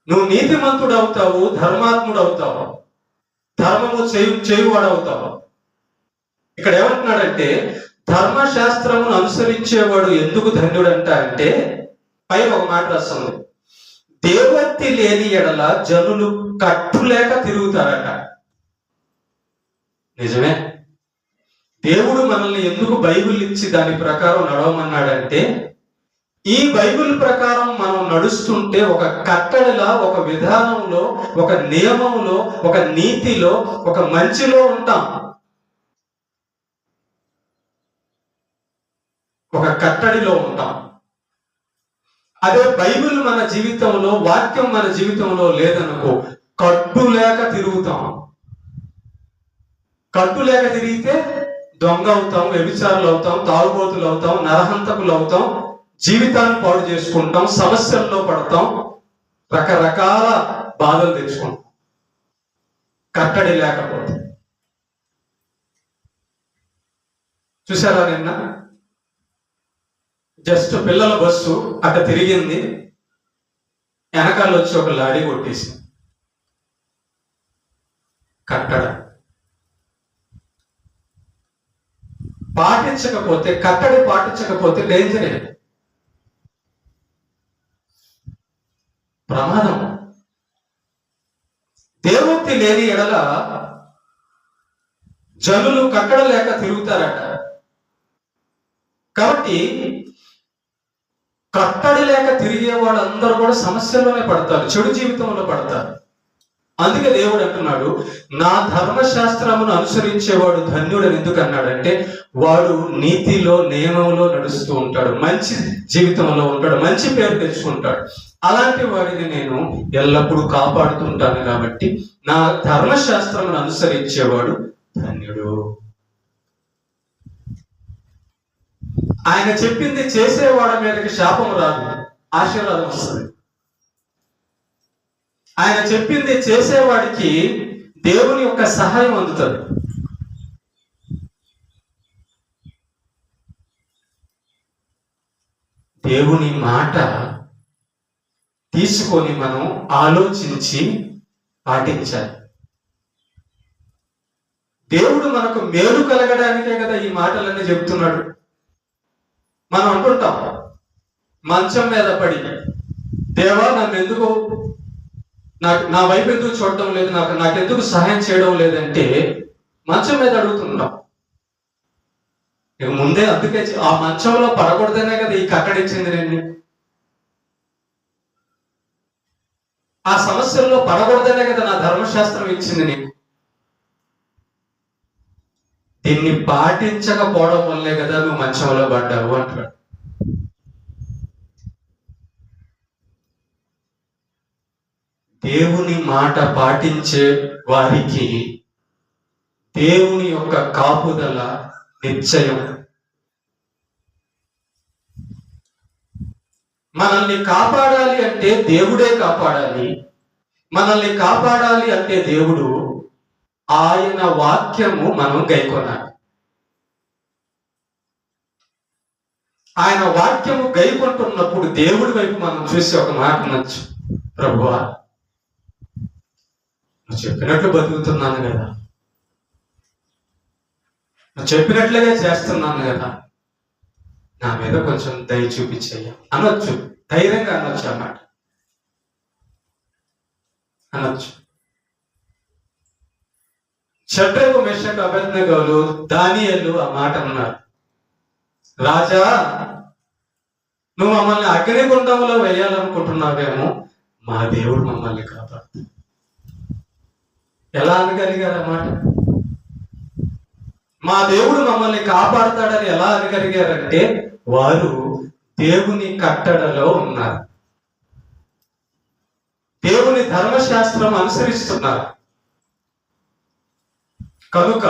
నువ్వు నీతిమంతుడు అవుతావు, ధర్మాత్ముడు అవుతావు, ధర్మము చేయువాడు అవుతావు. ఇక్కడ ఏమంటున్నాడంటే, ధర్మశాస్త్రమును అనుసరించేవాడు ఎందుకు ధన్యుడంట అంటే, పైన ఒక మాట రాస్తుంది, దేవత్తి లేని ఎడల జనులు కట్టులేక తిరుగుతారట. నిజమే. దేవుడు మనల్ని ఎందుకు బైబిల్ ఇచ్చి దాని ప్రకారం నడవమన్నాడంటే, ఈ బైబిల్ ప్రకారం మనం నడుస్తుంటే ఒక కట్టడిలా, ఒక విధానంలో, ఒక నియమంలో, ఒక నీతిలో, ఒక మంచిలో ఉంటాం. ఒక కట్టడిలో ఉంటాం. అదే బైబిల్ మన జీవితంలో, వాక్యం మన జీవితంలో లేదనుకో, కట్టులేక తిరుగుతాం. కట్టులేక తిరిగితే దొంగ అవుతాం, వ్యభిచారులు అవుతాం, తాగుబోతులు అవుతాం, నరహంతకులు అవుతాం, జీవితాన్ని పాడు చేసుకుంటాం, సమస్యల్లో పడతాం, రకరకాల బాధలు తెచ్చుకుంటాం కట్టడి లేకపోతే. చూసారా, నిన్న జస్ట్ పిల్లల బస్సు అట్ట తిరిగింది, వెనకాల వచ్చి ఒక లారీ కొట్టేసి. కట్టడ పాటించకపోతే, కట్టడి పాటించకపోతే డేంజరే, ప్రమాదం. దేవోక్తి లేని ఎడల జనులు కట్టడ లేక తిరుగుతారట. కాబట్టి కట్టడి లేక తిరిగే వాళ్ళందరూ కూడా సమస్యల్లోనే పడతారు, చెడు జీవితంలో పడతారు. అందుకే దేవుడు అంటున్నాడు, నా ధర్మశాస్త్రమును అనుసరించేవాడు ధన్యుడని. ఎందుకు అన్నాడంటే, వాడు నీతిలో నియమంలో నడుస్తూ ఉంటాడు, మంచి జీవితంలో ఉంటాడు, మంచి పేరు తెచ్చుకుంటాడు. అలాంటి వాడిని నేను ఎల్లప్పుడూ కాపాడుతుంటాను. కాబట్టి నా ధర్మశాస్త్రమును అనుసరించేవాడు ధన్యుడు. ఆయన చెప్పింది చేసేవాడి మీదకి శాపం రాదు, ఆశీర్వాదం వస్తుంది. ఆయన చెప్పింది చేసేవాడికి దేవుని యొక్క సహాయం అందుతుంది. దేవుని మాట తీసుకొని మనం ఆలోచించి పాటించాలి. దేవుడు మనకు మేలు కలగడానికే కదా ఈ మాటలన్నీ చెప్తున్నాడు. మనం అంటుంటాం మంచం మీద పడి, దేవా నన్ను ఎందుకు, నా వైపు ఎందుకు చూడటం లేదు, నాకెందుకు సహాయం చేయడం లేదంటే మంచం మీద అడుగుతుంటాం. ఇక ముందే అందుకే ఆ మంచంలో పడకూడదనే కదా ఈ కట్టడిచ్చింది నేను. ఆ సమస్యల్లో పడకూడదనే కదా నా ధర్మశాస్త్రం ఇచ్చింది నీకు. దీన్ని పాటించకపోవడం వల్లే కదా నువ్వు మంచంలో పడ్డావు అంటాడు. దేవుని మాట పాటించే వారికి దేవుని యొక్క కాపుదల నిశ్చయం. మనల్ని కాపాడాలి అంటే దేవుడే కాపాడాలి. మనల్ని కాపాడాలి అంటే దేవుడు, ఆయన వాక్యము మనం గైకొనాలి. ఆయన వాక్యము గైకొంటున్నప్పుడు దేవుడి వైపు మనం చూసి ఒక మాట అనొచ్చు, ప్రభువా నువ్వు చెప్పినట్లు బతుకుతున్నాను కదా, నువ్వు చెప్పినట్లుగా చేస్తున్నాను కదా, నా మీద కొంచెం దయ చూపించయ్యా అనొచ్చు. ధైర్యంగా అనొచ్చు, అన్నమాట అనొచ్చు. షడ్రకు, మెషకు, అబేద్నెగోలు, దానియేలు ఆ మాట అన్నారు, రాజా నువ్వు మమ్మల్ని అగ్నిగుండంలో వేయాలనుకుంటున్నావేమో, మా దేవుడు మమ్మల్ని కాపాడు. ఎలా అనగలిగారు అన్నమాట? మా దేవుడు మమ్మల్ని కాపాడుతాడని ఎలా అనగలిగారంటే, వారు దేవుని కట్టడలో ఉన్నారు, దేవుని ధర్మశాస్త్రం అనుసరిస్తున్నారు. కనుక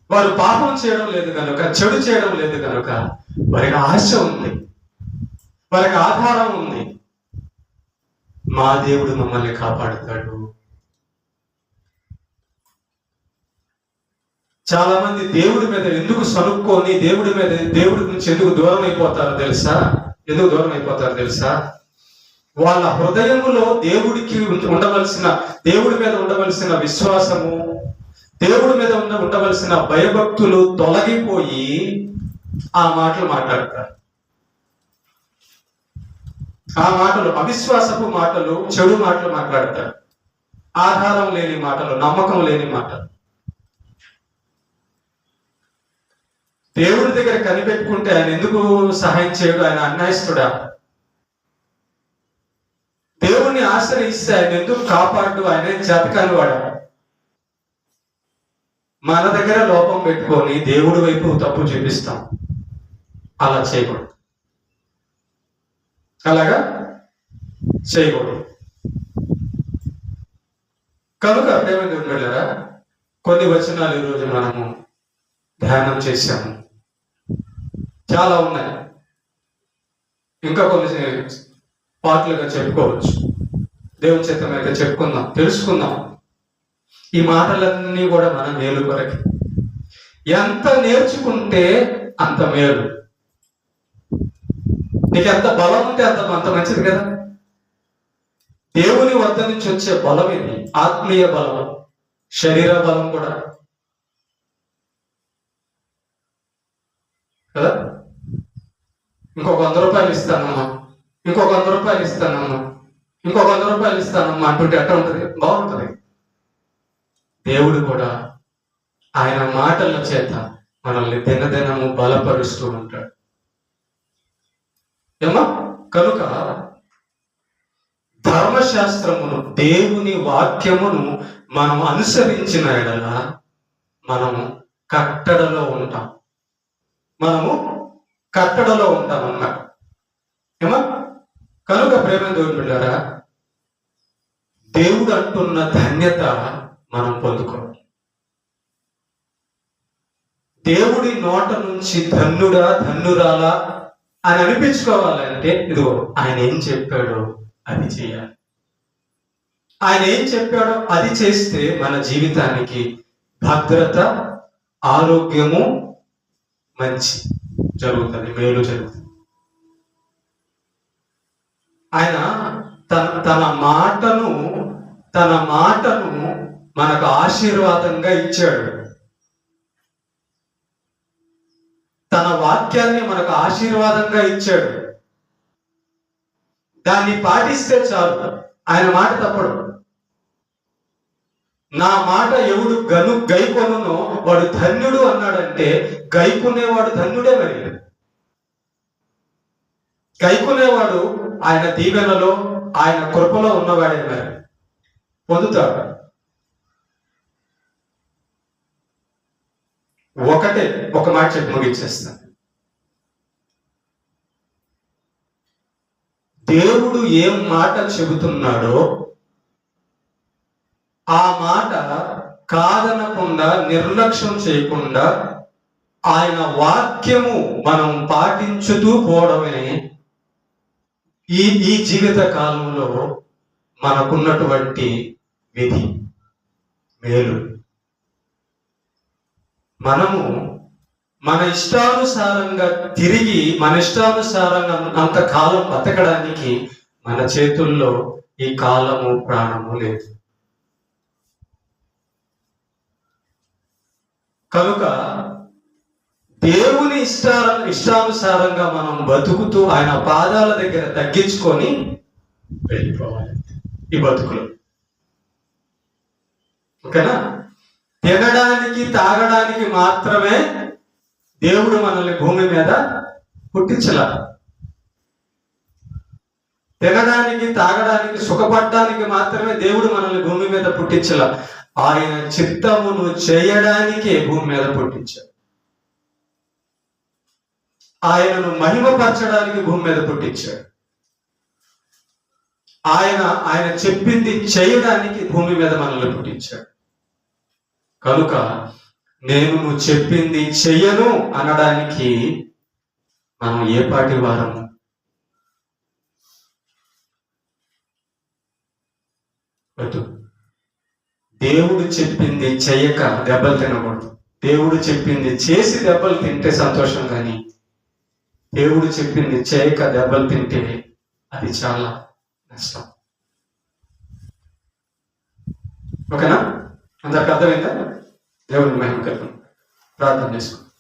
వారు పాపం చేయడం లేదు కనుక, చెడు చేయడం లేదు కనుక వారికి ఆశ ఉంది, వారికి ఆధారం ఉంది. మా దేవుడు మమ్మల్ని కాపాడుతాడు. చాలా మంది దేవుడి మీద ఎందుకు సనుక్కొని దేవుడి నుంచి ఎందుకు దూరం అయిపోతారో తెలుసా? ఎందుకు దూరం అయిపోతారో తెలుసా? వాళ్ళ హృదయములో దేవుడి మీద ఉండవలసిన విశ్వాసము, దేవుడి మీద ఉండవలసిన భయభక్తులు తొలగిపోయి ఆ మాటలు మాట్లాడతారు. ఆ మాటలు అవిశ్వాసపు మాటలు, చెడు మాటలు మాట్లాడతారు. ఆధారం లేని మాటలు, నమ్మకం లేని మాటలు. దేవుడి దగ్గర కనిపెట్టుకుంటే ఆయన ఎందుకు సహాయం చేయడు? ఆయన అన్యాయస్తుడా? దేవుణ్ణి ఆశ్రయిస్తే ఆయన ఎందుకు కాపాడు? ఆయన చేతకాని వాడా? మన దగ్గర లోపం పెట్టుకొని దేవుడి వైపు తప్పు చూపిస్తాం. అలా చేయకూడదు, అలాగా చేయకూడదు. కనుక ఏమైంది వెళ్ళారా? కొన్ని వచనాలు ఈరోజు మనము ధ్యానం చేశాము. చాలా ఉన్నాయి. ఇంకా కొన్ని పాటలుగా చెప్పుకోవచ్చు. దేవుని చిత్తం అయితే చెప్పుకుందాం, తెలుసుకుందాం. ఈ మాటలన్నీ కూడా మన మేలు కొరకే. ఎంత నేర్చుకుంటే అంత మేలు. నీకు ఎంత బలం ఉంటే అంత మంచిది కదా. దేవుని వద్ద నుంచి వచ్చే బలం ఇది, ఆత్మీయ బలం, శరీర బలం కూడా కదా. ఇంకొక 100 రూపాయలు ఇస్తానమ్మా, ఇంకొక 100 రూపాయలు ఇస్తానమ్మా, ఇంకొక 100 రూపాయలు ఇస్తానమ్మా అంటుంటే ఎట్లా ఉంటుంది? బాగుంటుంది. దేవుడు కూడా ఆయన మాటల చేత మనల్ని దినదినము బలపరుస్తూ ఉంటాడు ఏమా. కనుక ధర్మశాస్త్రమును, దేవుని వాక్యమును మనం అనుసరించిన ఎడల మనము కట్టడలో ఉంటాం. అన్నమాట ఏమా. కనుక ప్రేమ దేవుని బిడ్డారా, దేవుడు అంటున్న ధన్యత మనం పొందుకోవాలి. దేవుడి నోట నుంచి ధన్యుడా ధన్యురాలా అని అనిపించుకోవాలంటే ఇదిగో ఆయన ఏం చెప్పాడో అది చేయాలి. ఆయన ఏం చెప్పాడో అది చేస్తే మన జీవితానికి భద్రత, ఆరోగ్యము, మంచి జరుగుతుంది, మేలు జరుగుతుంది. ఆయన తన మాటను మనకు ఆశీర్వాదంగా ఇచ్చాడు. తన వాక్యాన్ని మనకు ఆశీర్వాదంగా ఇచ్చాడు. దాన్ని పాటిస్తే చాలు. ఆయన మాట తప్పడు. నా మాట ఎవడు గైకొనునో వాడు ధన్యుడు అన్నాడంటే గైకునేవాడు ధన్యుడే. మరి గైకునేవాడు ఆయన దీవెనలో, ఆయన కృపలో ఉన్నవాడే, మరి పొందుతాడు. ఒక మాట చెప్పి ముగించేస్తాను. దేవుడు ఏం మాట చెబుతున్నాడో ఆ మాట కాదనకుండా, నిర్లక్ష్యం చేయకుండా ఆయన వాక్యము మనం పాటించుతూ పోవడమే ఈ జీవిత కాలంలో మనకున్నటువంటి విధి, మేలు. మనము మన ఇష్టానుసారంగా తిరిగి మన ఇష్టానుసారంగా అంతకాలం బతకడానికి మన చేతుల్లో ఈ కాలము, ప్రాణము లేదు. కనుక దేవుని ఇష్టానుసారంగా మనం బతుకుతూ ఆయన పాదాల దగ్గర తగ్గించుకొని వెళ్ళిపోవాలి ఈ బతుకులు. ఓకేనా? తినడానికి, తాగడానికి మాత్రమే దేవుడు మనల్ని భూమి మీద పుట్టించలా. తినడానికి, తాగడానికి, సుఖపడడానికి మాత్రమే దేవుడు మనల్ని భూమి మీద పుట్టించలా. ఆయన చిత్తమును చేయడానికే భూమి మీద పుట్టించాడు. ఆయనను మహిమపరచడానికి భూమి మీద పుట్టించాడు. ఆయన చెప్పింది చేయడానికి భూమి మీద మనల్ని పుట్టించాడు. కనుక నువ్వు చెప్పింది చెయ్యను అనడానికి మనం ఏ పాటి వారము? దేవుడు చెప్పింది చెయ్యక దెబ్బలు తినకూడదు. దేవుడు చెప్పింది చేసి దెబ్బలు తింటే సంతోషం, కానీ దేవుడు చెప్పింది చేయక దెబ్బలు తింటే అది చాలా నష్టం. ఓకేనా? అందరికి అర్థమైందా? దేవుని మహిమ కలుగును. ప్రార్థన చేసుకోండి.